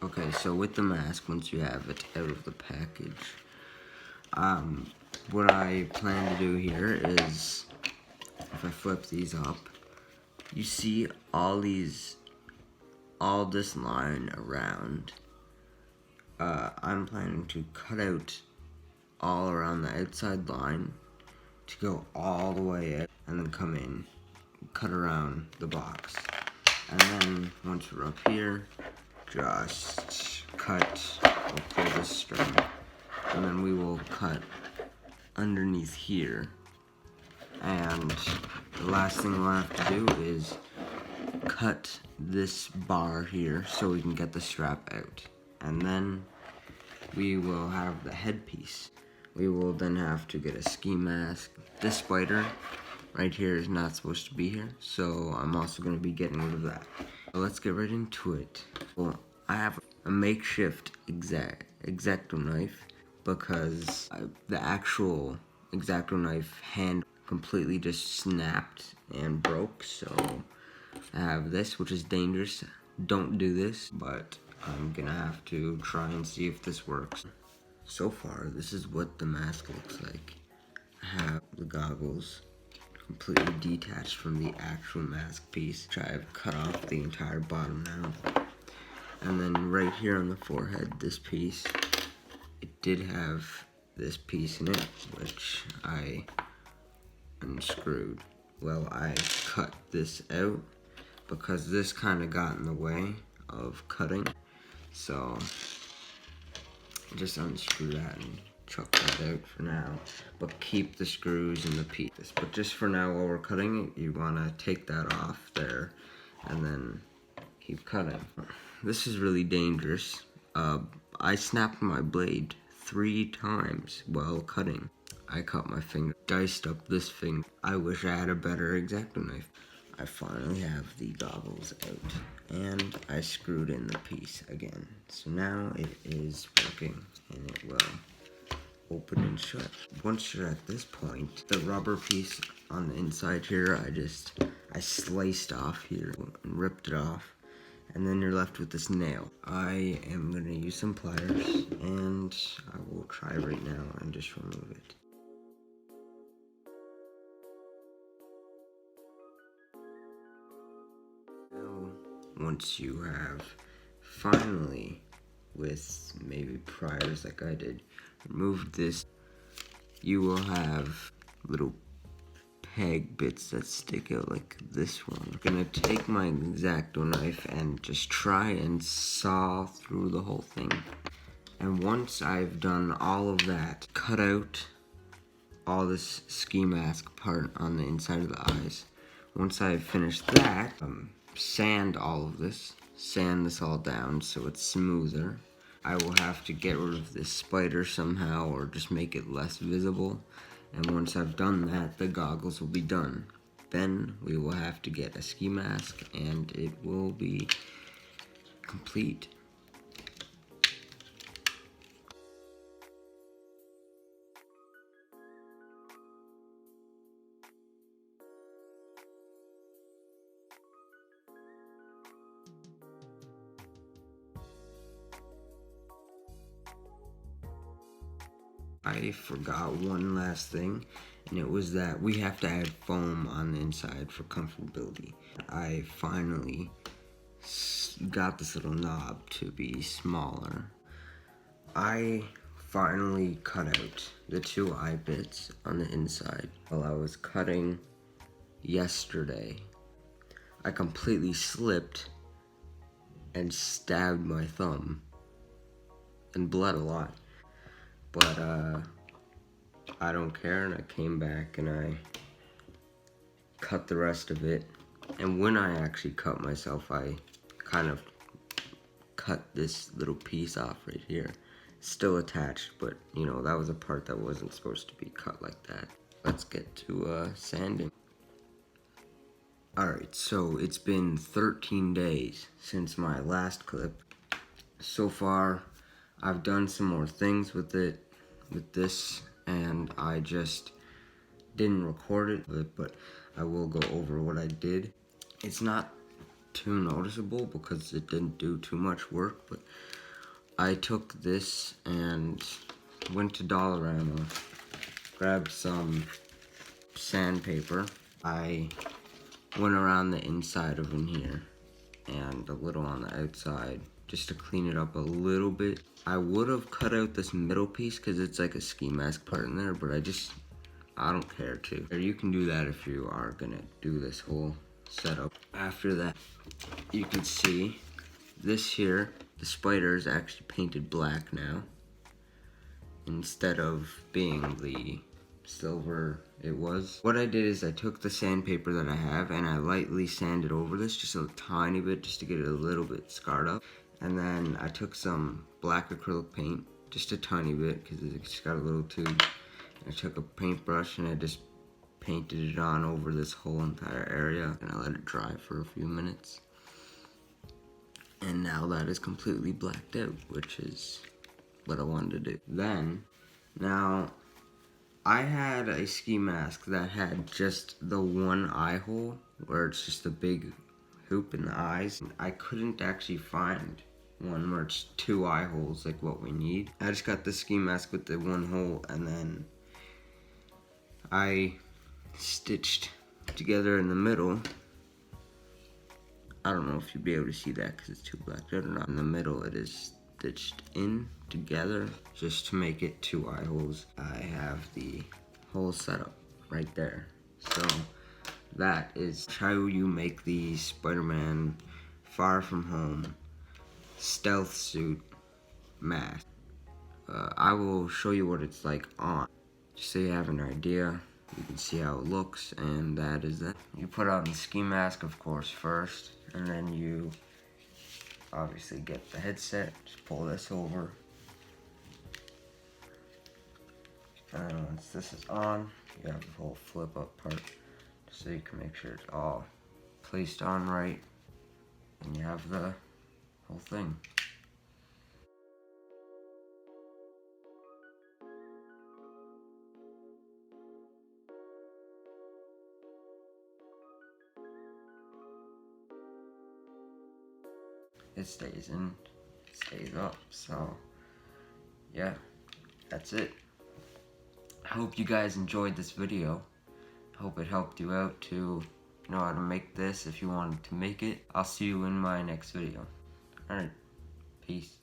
Okay, so with the mask, once you have it out of the package, what I plan to do here is, if I flip these up, you see all this line around. I'm planning to cut out all around the outside line to go all the way out and then come in, cut around the box. And then once we're up here, just cut, we'll pull this string, and then we will cut underneath here. And the last thing we'll have to do is cut this bar here so we can get the strap out. And then we will have the headpiece. We will then have to get a ski mask. This spider right here is not supposed to be here, so I'm also going to be getting rid of that. So let's get right into it. Well, I have a makeshift X-Acto knife because the actual X-Acto knife hand completely just snapped and broke, so I have this, which is dangerous. Don't do this, but I'm gonna have to try and see if this works. So far, this is what the mask looks like. I have the goggles completely detached from the actual mask piece, which I've cut off the entire bottom now. And then right here on the forehead, this piece, it did have this piece in it, which I unscrewed. Well, I cut this out because this kind of got in the way of cutting. So just unscrew that and chuck that out for now, but keep the screws and the piece. But just for now, while we're cutting it, you want to take that off there and then keep cutting. This is really dangerous. I snapped my blade 3 times while cutting. I cut my finger, diced up this finger. I wish I had a better X-Acto knife. I finally have the goggles out, and I screwed in the piece again. So now it is working, and it will open and shut. Once you're at this point, the rubber piece on the inside here, I sliced off here and ripped it off, and then you're left with this nail. I am going to use some pliers, and I will try right now and just remove it. Once you have finally, with maybe pliers like I did, removed this, you will have little peg bits that stick out like this one. I'm gonna take my X-Acto knife and just try and saw through the whole thing. And once I've done all of that, cut out all this ski mask part on the inside of the eyes. Once I've finished that, sand all of this, sand this all down so it's smoother. I will have to get rid of this spider somehow or just make it less visible. And once I've done that, the goggles will be done. Then we will have to get a ski mask and it will be complete. I forgot one last thing, and it was that we have to add foam on the inside for comfortability. I finally got this little knob to be smaller. I finally cut out the 2 eye bits on the inside. While I was cutting yesterday, I completely slipped and stabbed my thumb and bled a lot. But I don't care, and I came back and I cut the rest of it. And when I actually cut myself, I kind of cut this little piece off right here. It's still attached, but you know, that was a part that wasn't supposed to be cut like that. Let's get to sanding. Alright, so it's been 13 days since my last clip. So far, I've done some more things with it, with this, and I just didn't record it, but I will go over what I did. It's not too noticeable because it didn't do too much work, but I took this and went to Dollarama, grabbed some sandpaper. I went around the inside of in here and a little on the outside just to clean it up a little bit. I would have cut out this middle piece because it's like a ski mask part in there, but I don't care to. You can do that if you are gonna do this whole setup. After that, you can see this here, the spider is actually painted black now instead of being the silver it was. What I did is I took the sandpaper that I have and I lightly sanded over this just a tiny bit just to get it a little bit scarred up. And then I took some black acrylic paint, just a tiny bit because it's got a little tube. I took a paintbrush and I just painted it on over this whole entire area and I let it dry for a few minutes. And now that is completely blacked out, which is what I wanted to do. Then, now, I had a ski mask that had just the one eye hole, where it's just a big hoop in the eyes. I couldn't actually find one where it's two eye holes like what we need. I just got the ski mask with the one hole, and then I stitched together in the middle. I don't know if you'll be able to see that because it's too blacked out or not. In the middle it is stitched in together just to make it two eye holes. I have the whole setup right there. So that is how you make the Spider-Man Far From Home stealth suit mask. I will show you what it's like on, just so you have an idea. You can see how it looks, and that is that. You put on the ski mask, of course, first, and then you obviously get the headset. Just pull this over. And once this is on, you have the whole flip up part, just so you can make sure it's all placed on right, and you have the whole thing. It stays in, it stays up, so yeah, that's it. I hope you guys enjoyed this video. I hope it helped you out to know how to make this if you wanted to make it. I'll see you in my next video. Alright, peace.